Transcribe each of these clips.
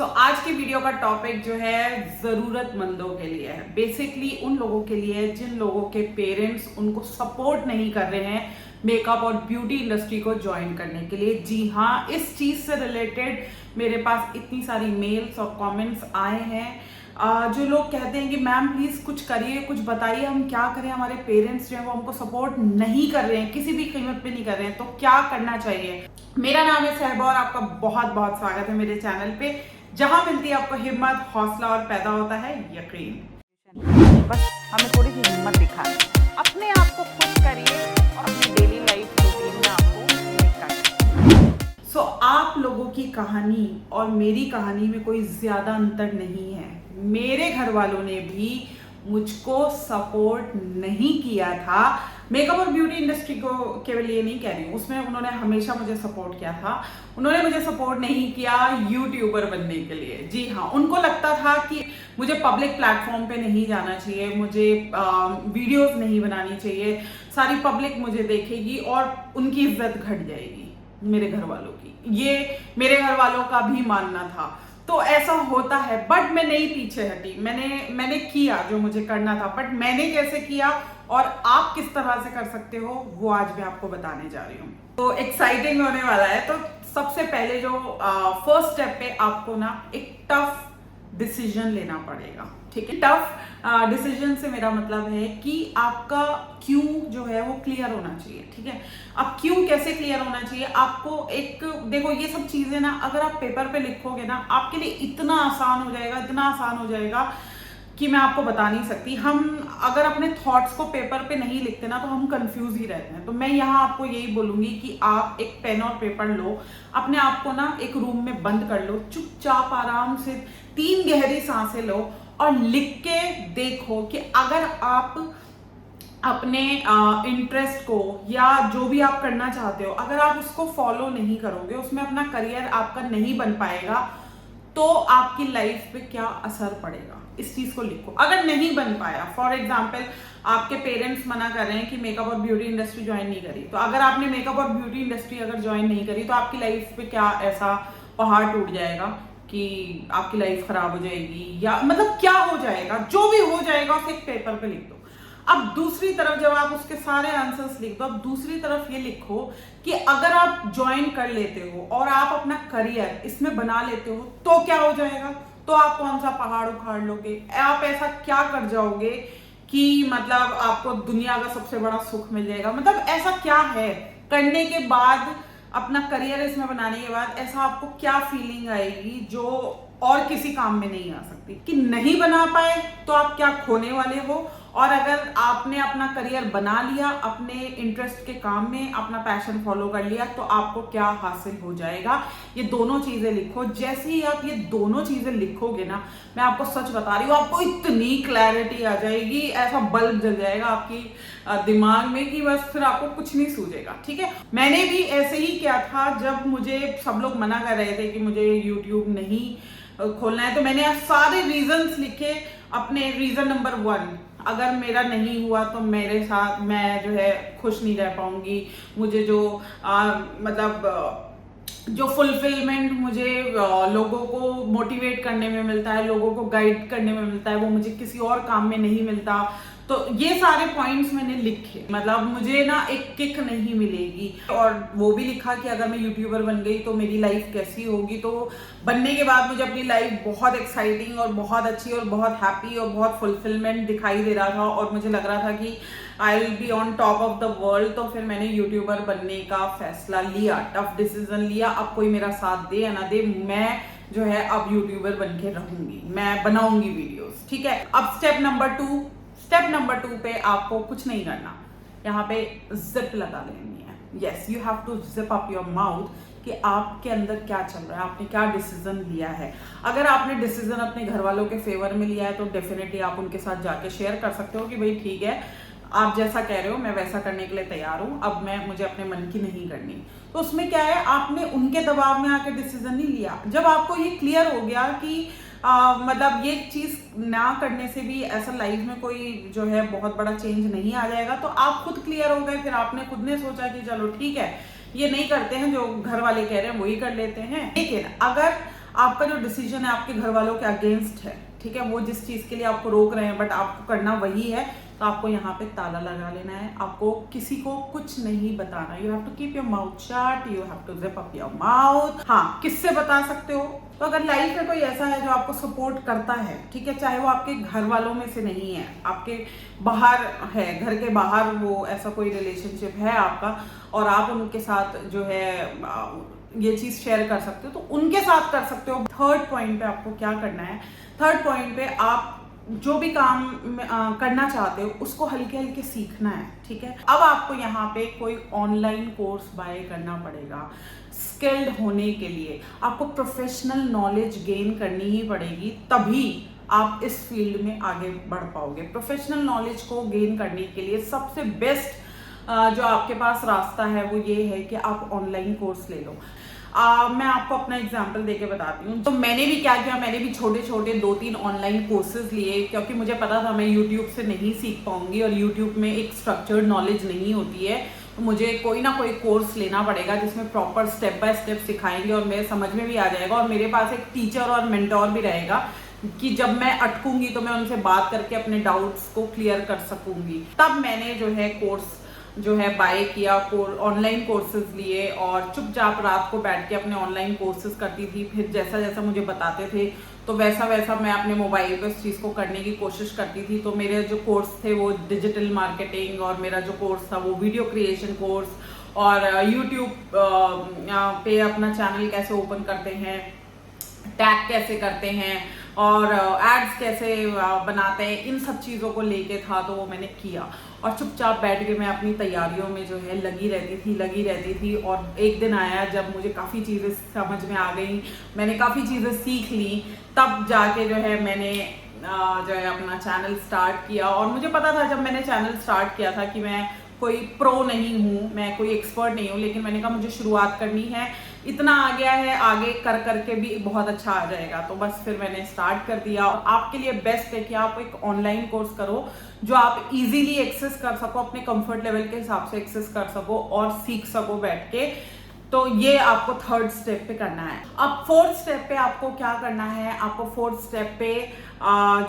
आज की वीडियो का टॉपिक जो है जरूरतमंदों के लिए है। बेसिकली उन लोगों के लिए जिन लोगों के पेरेंट्स उनको सपोर्ट नहीं कर रहे हैं मेकअप और ब्यूटी इंडस्ट्री को ज्वाइन करने के लिए। जी हाँ, इस चीज से रिलेटेड मेरे पास इतनी सारी मेल्स और कमेंट्स आए हैं जो लोग कहते हैं कि मैम प्लीज कुछ करिए, कुछ बताइए, हम क्या करें, हमारे पेरेंट्स जो है वो हमको सपोर्ट नहीं कर रहे हैं, किसी भी कीमत पे नहीं कर रहे हैं, तो क्या करना चाहिए। मेरा नाम है सहबा और आपका बहुत बहुत स्वागत है मेरे चैनल पे, जहां मिलती है आपको हिम्मत, हौसला और पैदा होता है यकीन। बस हमें थोड़ी सी हिम्मत दिखाएं, अपने आप को खुश करिए और अपनी डेली लाइफ रूटीन में आपको सो आप लोगों की कहानी और मेरी कहानी में कोई ज्यादा अंतर नहीं है। मेरे घर वालों ने भी मुझको सपोर्ट नहीं किया था। मेकअप और ब्यूटी इंडस्ट्री को केवल ये नहीं कह रही हूँ, उसमें उन्होंने हमेशा मुझे सपोर्ट किया था। उन्होंने मुझे सपोर्ट नहीं किया यूट्यूबर बनने के लिए। जी हाँ, उनको लगता था कि मुझे पब्लिक प्लेटफॉर्म पे नहीं जाना चाहिए, मुझे वीडियोस नहीं बनानी चाहिए, सारी पब्लिक मुझे देखेगी और उनकी इज्जत घट जाएगी। मेरे घर वालों की, ये मेरे घर वालों का भी मानना था। तो ऐसा होता है, बट मैं नहीं पीछे हटी। मैंने किया जो मुझे करना था, बट मैंने कैसे किया और आप किस तरह से कर सकते हो वो आज मैं आपको बताने जा रही हूँ। तो एक्साइटिंग होने वाला है। तो सबसे पहले जो फर्स्ट स्टेप पे आपको ना एक टफ डिसीजन लेना पड़ेगा। ठीक है, टफ डिसीजन से मेरा मतलब है कि आपका क्यों जो है वो क्लियर होना चाहिए। ठीक है, अब क्यों कैसे क्लियर होना चाहिए आपको, एक देखो, ये सब चीजें ना अगर आप पेपर पे लिखोगे ना आपके लिए इतना आसान हो जाएगा, इतना आसान हो जाएगा कि मैं आपको बता नहीं सकती। हम अगर अपने थॉट्स को पेपर पे नहीं लिखते ना तो हम कंफ्यूज ही रहते हैं। तो मैं यहाँ आपको यही बोलूंगी कि आप एक पेन और पेपर लो, अपने आप को ना एक रूम में बंद कर लो, चुपचाप आराम से 3 गहरी सांसें लो और लिख के देखो कि अगर आप अपने इंटरेस्ट को या जो भी आप करना चाहते हो, अगर आप उसको फॉलो नहीं करोगे, उसमें अपना करियर आपका नहीं बन पाएगा, तो आपकी लाइफ पे क्या असर पड़ेगा, इस चीज को लिखो। अगर नहीं बन पाया, फॉर एग्जाम्पल आपके पेरेंट्स मना कर रहे हैं कि मेकअप और ब्यूटी इंडस्ट्री ज्वाइन नहीं करी, तो अगर आपने मेकअप और ब्यूटी इंडस्ट्री अगर ज्वाइन नहीं करी तो आपकी लाइफ पे क्या ऐसा पहाड़ टूट जाएगा कि आपकी लाइफ खराब हो जाएगी, या मतलब क्या हो जाएगा, जो भी हो जाएगा उसे एक पेपर पे लिख दो। अब दूसरी तरफ जब आप उसके सारे आंसर्स लिख दो, अब दूसरी तरफ ये लिखो कि अगर आप ज्वाइन कर लेते हो और आप अपना करियर इसमें बना लेते हो तो क्या हो जाएगा, तो आप कौन सा पहाड़ उखाड़ लोगे, आप ऐसा क्या कर जाओगे कि मतलब आपको दुनिया का सबसे बड़ा सुख मिल जाएगा। मतलब ऐसा क्या है करने के बाद, अपना करियर इसमें बनाने के बाद ऐसा आपको क्या फीलिंग आएगी जो और किसी काम में नहीं आ सकती। कि नहीं बना पाए तो आप क्या खोने वाले हो, और अगर आपने अपना करियर बना लिया, अपने इंटरेस्ट के काम में अपना पैशन फॉलो कर लिया, तो आपको क्या हासिल हो जाएगा। ये दोनों चीजें लिखो। जैसे ही आप ये दोनों चीजें लिखोगे ना, मैं आपको सच बता रही हूँ, आपको इतनी क्लैरिटी आ जाएगी, ऐसा बल्ब जल जाएगा आपकी दिमाग में कि बस फिर आपको कुछ नहीं सूझेगा। ठीक है, मैंने भी ऐसे ही किया था जब मुझे सब लोग मना कर रहे थे कि मुझे यूट्यूब नहीं खोलना है, तो मैंने सारे रीजंस लिखे। अपने रीजन नंबर 1, अगर मेरा नहीं हुआ तो मेरे साथ मैं जो है खुश नहीं रह पाऊंगी, मुझे जो जो फुलफिलमेंट मुझे लोगों को मोटिवेट करने में मिलता है, लोगों को गाइड करने में मिलता है, वो मुझे किसी और काम में नहीं मिलता। तो ये सारे पॉइंट्स मैंने लिखे, मतलब मुझे ना एक किक नहीं मिलेगी। और वो भी लिखा कि अगर मैं यूट्यूबर बन गई तो मेरी लाइफ कैसी होगी। तो बनने के बाद मुझे अपनी लाइफ बहुत एक्साइटिंग और बहुत अच्छी और बहुत हैप्पी और बहुत फुलफिलमेंट दिखाई दे रहा था, और मुझे लग रहा था कि I will be on top of the world. तो फिर मैंने यूट्यूबर बनने का फैसला लिया, टफ डिसीजन लिया। अब कोई मेरा साथ दे या ना दे, मैं जो है अब यूट्यूबर बन के रहूंगी, मैं बनाऊंगी वीडियोस। ठीक है, अब स्टेप नंबर 2 पे आपको कुछ नहीं करना, यहाँ पे जिप लगा लेनी है। Yes, you have to zip up your mouth कि आपके अंदर क्या चल रहा है, आपने क्या डिसीजन लिया है। अगर आपने डिसीजन अपने घर वालों के फेवर में लिया है तो डेफिनेटली आप उनके साथ जाके शेयर कर सकते हो कि भाई ठीक है, आप जैसा कह रहे हो मैं वैसा करने के लिए तैयार हूं, अब मुझे अपने मन की नहीं करनी। तो उसमें क्या है, आपने उनके दबाव में आके डिसीजन नहीं लिया। जब आपको ये क्लियर हो गया कि मतलब ये चीज ना करने से भी ऐसा लाइफ में कोई जो है बहुत बड़ा चेंज नहीं आ जाएगा, तो आप खुद क्लियर हो गए। फिर आपने खुद ने सोचा कि चलो ठीक है, ये नहीं करते हैं, जो घर वाले कह रहे हैं वही कर लेते हैं। लेकिन अगर आपका जो डिसीजन है आपके घर वालों के अगेंस्ट है, ठीक है, वो जिस चीज़ के लिए आपको रोक रहे हैं बट आपको करना वही है, तो आपको यहाँ पे ताला लगा लेना है। आपको किसी को कुछ नहीं बताना। You have to keep your mouth shut, you have to zip up your mouth. हाँ, किससे बता सकते हो? तो अगर लाइफ में कोई ऐसा है जो आपको सपोर्ट करता है, ठीक है, चाहे वो आपके घर वालों में से नहीं है, आपके बाहर है, घर के बाहर वो ऐसा कोई रिलेशनशिप है आपका और आप उनके साथ जो है ये चीज़ शेयर कर सकते हो, तो उनके साथ कर सकते हो। थर्ड पॉइंट पे आपको क्या करना है? थर्ड पॉइंट पे आप जो भी काम करना चाहते हो उसको हल्के हल्के सीखना है, ठीक है। अब आपको यहाँ पे कोई ऑनलाइन कोर्स बाय करना पड़ेगा। स्किल्ड होने के लिए आपको प्रोफेशनल नॉलेज गेन करनी ही पड़ेगी, तभी आप इस फील्ड में आगे बढ़ पाओगे। प्रोफेशनल नॉलेज को गेन करने के लिए सबसे बेस्ट जो आपके पास रास्ता है वो ये है कि आप ऑनलाइन कोर्स ले लो। मैं आपको अपना एग्जांपल देके बताती हूँ। तो मैंने भी क्या किया, मैंने भी छोटे छोटे 2-3 ऑनलाइन कोर्सेज लिए, क्योंकि मुझे पता था मैं यूट्यूब से नहीं सीख पाऊंगी और यूट्यूब में एक स्ट्रक्चर्ड नॉलेज नहीं होती है, तो मुझे कोई ना कोई कोर्स लेना पड़ेगा जिसमें प्रॉपर स्टेप बाय स्टेप सिखाएंगे और मेरे समझ में भी आ जाएगा और मेरे पास एक टीचर और मेंटोर भी रहेगा कि जब मैं अटकूंगी तो मैं उनसे बात करके अपने डाउट्स को क्लियर कर सकूंगी। तब मैंने जो है कोर्स जो है बाय किया, ऑनलाइन कोर्सेज लिए और चुपचाप रात को बैठ के अपने ऑनलाइन कोर्सेज करती थी। फिर जैसा जैसा मुझे बताते थे तो वैसा वैसा मैं अपने मोबाइल पे उस चीज़ को करने की कोशिश करती थी। तो मेरे जो कोर्स थे वो डिजिटल मार्केटिंग और मेरा जो कोर्स था वो वीडियो क्रिएशन कोर्स और यूट्यूब पे अपना चैनल कैसे ओपन करते हैं, टैग कैसे करते हैं और एड्स कैसे बनाते हैं, इन सब चीज़ों को लेके था। तो वो मैंने किया और चुपचाप बैठ के मैं अपनी तैयारियों में जो है लगी रहती थी। और एक दिन आया जब मुझे काफ़ी चीज़ें समझ में आ गई, मैंने काफ़ी चीज़ें सीख ली, तब जाके जो है मैंने जो है अपना चैनल स्टार्ट किया। और मुझे पता था जब मैंने चैनल स्टार्ट किया था कि मैं कोई प्रो नहीं हूँ, मैं कोई एक्सपर्ट नहीं हूँ, लेकिन मैंने कहा मुझे शुरुआत करनी है, इतना आ गया है, आगे कर करके भी बहुत अच्छा आ जाएगा। तो बस फिर मैंने स्टार्ट कर दिया। और आपके लिए बेस्ट है कि आप एक ऑनलाइन कोर्स करो जो आप इजीली एक्सेस कर सको, अपने कंफर्ट लेवल के हिसाब से एक्सेस कर सको और सीख सको बैठ के। तो ये आपको थर्ड स्टेप पे करना है। अब फोर्थ स्टेप पे आपको क्या करना है? आपको फोर्थ स्टेप पे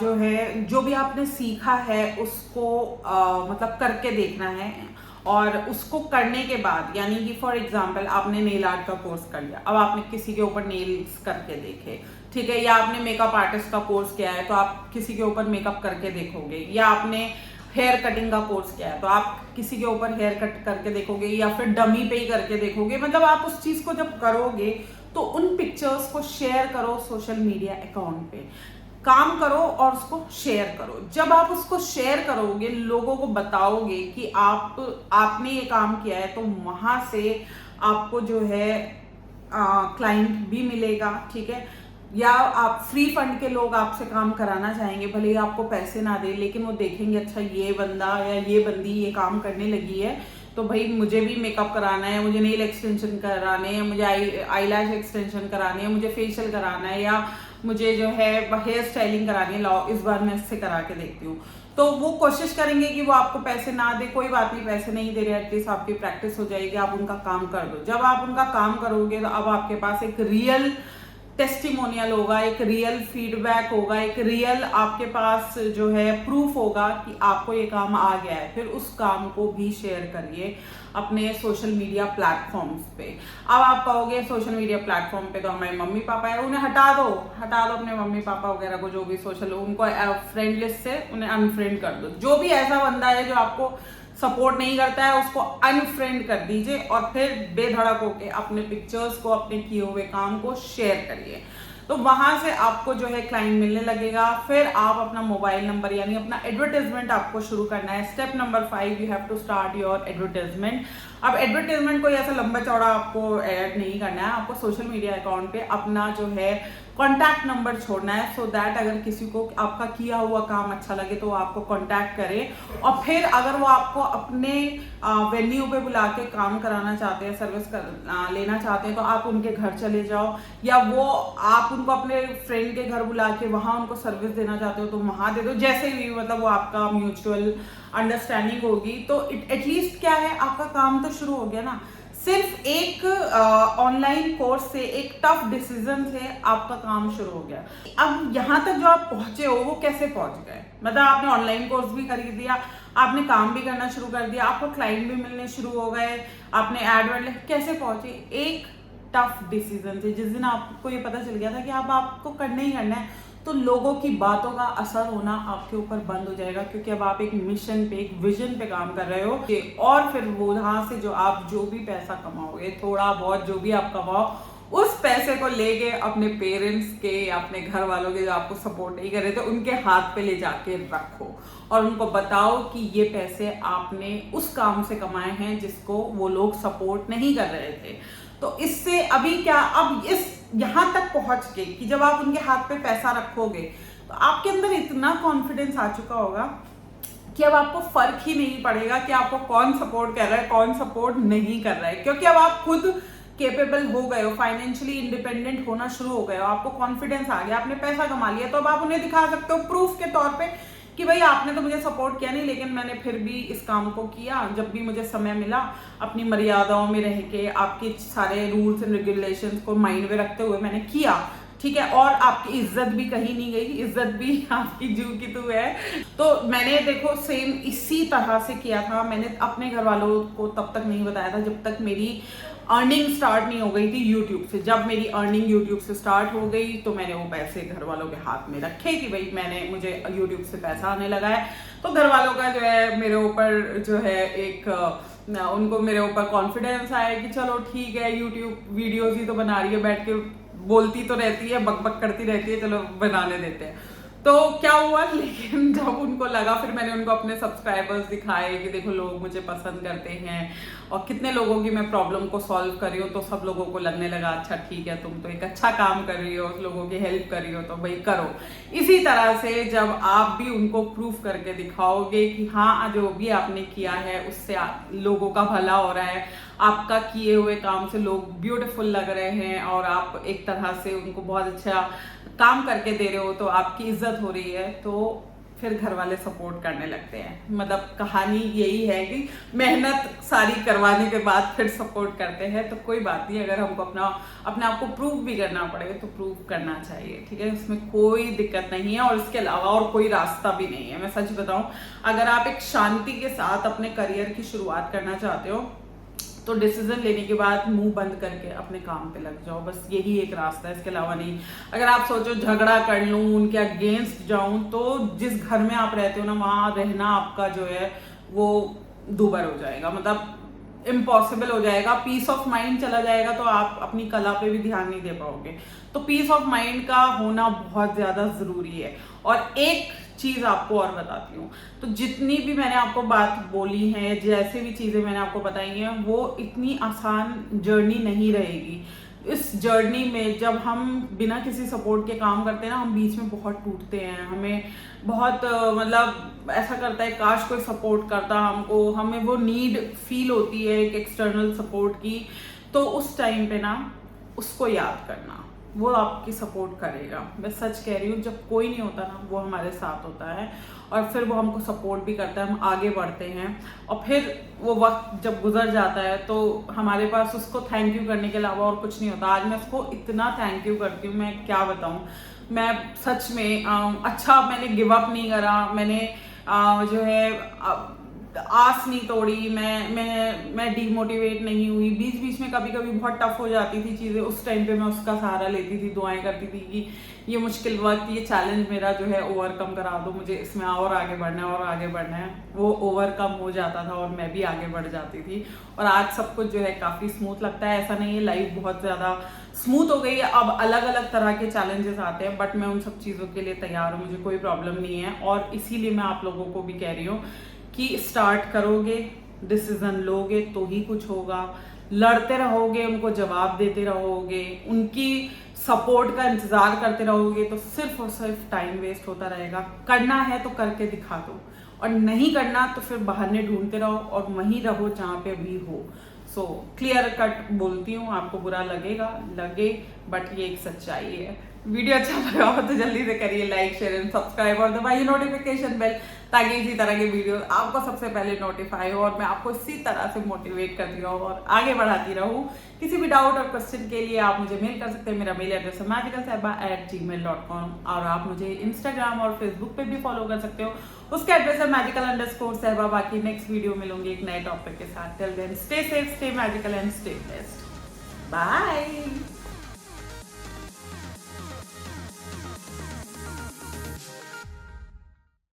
जो है जो भी आपने सीखा है उसको मतलब करके देखना है। और उसको करने के बाद, यानी कि फॉर एग्जांपल आपने नेल आर्ट का कोर्स कर लिया, अब आपने किसी के ऊपर नेल्स करके देखे, ठीक है, या आपने मेकअप आर्टिस्ट का कोर्स किया है तो आप किसी के ऊपर मेकअप करके देखोगे, या आपने हेयर कटिंग का कोर्स किया है तो आप किसी के ऊपर हेयर कट करके देखोगे या फिर डमी पे ही करके देखोगे। मतलब आप उस चीज को जब करोगे तो उन पिक्चर्स को शेयर करो सोशल मीडिया अकाउंट पे, काम करो और उसको शेयर करो। जब आप उसको शेयर करोगे, लोगों को बताओगे कि आपने ये काम किया है, तो वहां से आपको जो है क्लाइंट भी मिलेगा, ठीक है, या आप फ्री फंड के लोग आपसे काम कराना चाहेंगे, भले ही आपको पैसे ना दे, लेकिन वो देखेंगे अच्छा ये बंदा या ये बंदी ये काम करने लगी है, तो भाई मुझे भी मेकअप कराना है, मुझे नेल एक्सटेंशन कराने हैं, मुझे आई लैश एक्सटेंशन कराने हैं, मुझे फेशियल कराना है, या मुझे जो है हेयर स्टाइलिंग करानी है, लाओ इस बार मैं इससे करा के देखती हूँ। तो वो कोशिश करेंगे कि वो आपको पैसे ना दे, कोई बात नहीं, पैसे नहीं दे रहे, एटलीस्ट आपकी प्रैक्टिस हो जाएगी, आप उनका काम कर दो। जब आप उनका काम करोगे तो अब आपके पास एक रियल टेस्टिमोनियल होगा, एक रियल फीडबैक होगा, एक रियल आपके पास जो है प्रूफ होगा कि आपको ये काम आ गया है। फिर उस काम को भी शेयर करिए अपने सोशल मीडिया प्लेटफॉर्म्स पे। अब आप कहोगे सोशल मीडिया प्लेटफॉर्म पे तो हमारे मम्मी पापा है, उन्हें हटा दो अपने मम्मी पापा वगैरह को, जो भी सोशल, उनको फ्रेंड लिस्ट से उन्हें अनफ्रेंड कर दो। जो भी ऐसा बंदा है जो आपको सपोर्ट नहीं करता है उसको अनफ्रेंड कर दीजिए और फिर बेधड़क होके अपने पिक्चर्स को, अपने किए हुए काम को शेयर करिए। तो वहां से आपको जो है क्लाइंट मिलने लगेगा। फिर आप अपना मोबाइल नंबर यानी अपना एडवर्टाइजमेंट आपको शुरू करना है। Step number 5, you have to start your advertisement. अब एडवर्टाइजमेंट कोई ऐसा लंबा चौड़ा आपको ऐड नहीं करना है, आपको सोशल मीडिया अकाउंट पे अपना जो है कॉन्टैक्ट नंबर छोड़ना है, सो दैट अगर किसी को आपका किया हुआ काम अच्छा लगे तो वो आपको कॉन्टैक्ट करे। और फिर अगर वो आपको अपने वेन्यू पे बुला के काम कराना चाहते हैं, सर्विस लेना चाहते हैं, तो आप उनके घर चले जाओ, या वो आप उनको अपने फ्रेंड के घर बुला के वहाँ उनको सर्विस देना चाहते हो तो वहाँ दे दो। जैसे भी मतलब वो आपका म्यूचुअल अंडरस्टैंडिंग होगी, तो एटलीस्ट क्या है, आपका काम तो शुरू हो गया ना। सिर्फ एक ऑनलाइन कोर्स से, एक टफ डिसीजन से आपका काम शुरू हो गया। अब यहाँ तक जो आप पहुंचे हो वो कैसे पहुंच गए? मतलब आपने ऑनलाइन कोर्स भी खरीद दिया, आपने काम भी करना शुरू कर दिया, आपको क्लाइंट भी मिलने शुरू हो गए, आपने एड कैसे पहुंचे? एक टफ डिसीजन से। जिस दिन आपको ये पता चल गया था कि अब आपको करना ही करना है, तो लोगों की बातों का असर होना आपके ऊपर बंद हो जाएगा, क्योंकि अब आप एक मिशन पे, एक विजन पे काम कर रहे हो। और फिर वो वहां से जो भी पैसा कमाओगे, थोड़ा बहुत जो भी आप कमाओ, उस पैसे को लेके अपने पेरेंट्स के, अपने घर वालों के जो आपको सपोर्ट नहीं कर रहे थे, उनके हाथ पे ले जाके रखो और उनको बताओ कि ये पैसे आपने उस काम से कमाए हैं जिसको वो लोग सपोर्ट नहीं कर रहे थे। तो इससे अभी क्या, अब इस यहां तक पहुंच के कि जब आप उनके हाथ पे पैसा रखोगे तो आपके अंदर इतना कॉन्फिडेंस आ चुका होगा कि अब आपको फर्क ही नहीं पड़ेगा कि आपको कौन सपोर्ट कर रहा है, कौन सपोर्ट नहीं कर रहा है, क्योंकि अब आप खुद केपेबल हो गए हो, फाइनेंशियली इंडिपेंडेंट होना शुरू हो गए हो, आपको कॉन्फिडेंस आ गया, आपने पैसा कमा लिया। तो अब आप उन्हें दिखा सकते हो प्रूफ के तौर पे कि भाई आपने तो मुझे सपोर्ट किया नहीं, लेकिन मैंने फिर भी इस काम को किया। जब भी मुझे समय मिला, अपनी मर्यादाओं में रह के, आपके सारे रूल्स एंड रेगुलेशंस को माइंड में रखते हुए मैंने किया, ठीक है। और आपकी इज्जत भी कहीं नहीं गई, इज्जत भी आपकी जू की तू है। तो मैंने देखो सेम इसी तरह से किया था। मैंने अपने घर वालों को तब तक नहीं बताया था जब तक मेरी अर्निंग स्टार्ट नहीं हो गई थी यूट्यूब से। जब मेरी अर्निंग यूट्यूब से स्टार्ट हो गई तो मैंने वो पैसे घर वालों के हाथ में रखे कि भाई मुझे यूट्यूब से पैसा आने लगा है। तो घर वालों का जो है मेरे ऊपर जो है एक उनको मेरे ऊपर कॉन्फिडेंस आया कि चलो ठीक है, यूट्यूब वीडियोज ही तो बना रही है, बैठ के बोलती तो रहती है, बकबक करती रहती है, चलो बनाने देते हैं। तो क्या हुआ, लेकिन जब उनको लगा, फिर मैंने उनको अपने सब्सक्राइबर्स दिखाए कि देखो लोग मुझे पसंद करते हैं और कितने लोगों की मैं प्रॉब्लम को सॉल्व कर रही हूँ। तो सब लोगों को लगने लगा अच्छा ठीक है, तुम तो एक अच्छा काम कर रही हो, लोगों की हेल्प कर रही हो, तो भाई करो। इसी तरह से जब आप भी उनको प्रूफ करके दिखाओगे कि हाँ जो भी आपने किया है उससे लोगों का भला हो रहा है, आपका किए हुए काम से लोग ब्यूटीफुल लग रहे हैं और आप एक तरह से उनको बहुत अच्छा काम करके दे रहे हो, तो आपकी इज्जत हो रही है, तो फिर घर वाले सपोर्ट करने लगते हैं। मतलब कहानी यही है कि मेहनत सारी करवाने के बाद फिर सपोर्ट करते हैं। तो कोई बात नहीं, अगर हमको अपने आप को प्रूव भी करना पड़े तो प्रूव करना चाहिए, ठीक है, इसमें कोई दिक्कत नहीं है। और इसके अलावा और कोई रास्ता भी नहीं है। मैं सच बताऊं, अगर आप एक शांति के साथ अपने करियर की शुरुआत करना चाहते हो तो डिसीजन लेने के बाद मुंह बंद करके अपने काम पे लग जाओ, बस यही एक रास्ता है, इसके अलावा नहीं। अगर आप सोचो झगड़ा कर लूं, उनके अगेंस्ट जाऊं, तो जिस घर में आप रहते हो ना, वहां रहना आपका जो है वो दूभर हो जाएगा, मतलब इम्पॉसिबल हो जाएगा, पीस ऑफ माइंड चला जाएगा, तो आप अपनी कला पे भी ध्यान नहीं दे पाओगे। तो पीस ऑफ माइंड का होना बहुत ज्यादा जरूरी है। और एक चीज आपको और बताती हूँ, तो जितनी भी मैंने आपको बात बोली है, जैसे भी चीजें मैंने आपको बताई हैं, वो इतनी आसान जर्नी नहीं रहेगी। इस जर्नी में जब हम बिना किसी सपोर्ट के काम करते हैं ना, हम बीच में बहुत टूटते हैं, हमें बहुत मतलब ऐसा करता है काश कोई सपोर्ट करता हमको, हमें वो नीड फील होती है एक एक्सटर्नल सपोर्ट की। तो उस टाइम पे ना उसको याद करना, वो आपकी सपोर्ट करेगा। मैं सच कह रही हूँ, जब कोई नहीं होता ना, वो हमारे साथ होता है और फिर वो हमको सपोर्ट भी करता है, हम आगे बढ़ते हैं। और फिर वो वक्त जब गुजर जाता है तो हमारे पास उसको थैंक यू करने के अलावा और कुछ नहीं होता। आज मैं उसको इतना थैंक यू करती हूँ, मैं क्या बताऊँ। मैं सच में अच्छा मैंने गिव अप नहीं करा, मैंने जो है आस नहीं तोड़ी, मैं डीमोटिवेट नहीं हुई। बीच बीच में कभी कभी बहुत टफ हो जाती थी चीज़ें, उस टाइम पे मैं उसका सहारा लेती थी, दुआएं करती थी कि ये मुश्किल वक्त, ये चैलेंज मेरा जो है ओवरकम करा दो, मुझे इसमें और आगे बढ़ना है और आगे बढ़ना है। वो ओवरकम हो जाता था और मैं भी आगे बढ़ जाती थी। और आज सब कुछ जो है काफ़ी स्मूथ लगता है। ऐसा नहीं है लाइफ बहुत ज़्यादा स्मूथ हो गई है, अब अलग अलग तरह के चैलेंजेस आते हैं, बट मैं उन सब चीज़ों के लिए तैयार हूँ, मुझे कोई प्रॉब्लम नहीं है। और इसीलिए मैं आप लोगों को भी कह रही हूँ कि स्टार्ट करोगे, डिसीजन लोगे तो ही कुछ होगा। लड़ते रहोगे, उनको जवाब देते रहोगे, उनकी सपोर्ट का इंतजार करते रहोगे, तो सिर्फ और सिर्फ टाइम वेस्ट होता रहेगा। करना है तो करके दिखा दो, और नहीं करना तो फिर बहाने ढूंढते रहो और वहीं रहो जहाँ पे भी हो। सो क्लियर कट बोलती हूँ, आपको बुरा लगेगा लगे, बट ये एक सच्चाई है। वीडियो अच्छा लगा हो तो जल्दी से करिए लाइक शेयर एंड सब्सक्राइब और दबाइए नोटिफिकेशन बेल, ताकि इसी तरह के वीडियो आपको सबसे पहले नोटिफाई हो और मैं आपको इसी तरह से मोटिवेट करती रहूँ और आगे बढ़ाती रहूँ। किसी भी डाउट और क्वेश्चन के लिए आप मुझे मेल कर सकते हैं। मेरा मेल एड्रेस है magicalsaiba@gmail.com और आप मुझे इंस्टाग्राम और फेसबुक पे भी फॉलो कर सकते हो, उसका एड्रेस है magical_saiba। बाकी नेक्स्ट वीडियो मिलूंगी एक नए टॉपिक के साथ। Till then stay safe, stay magical and stay best. Bye.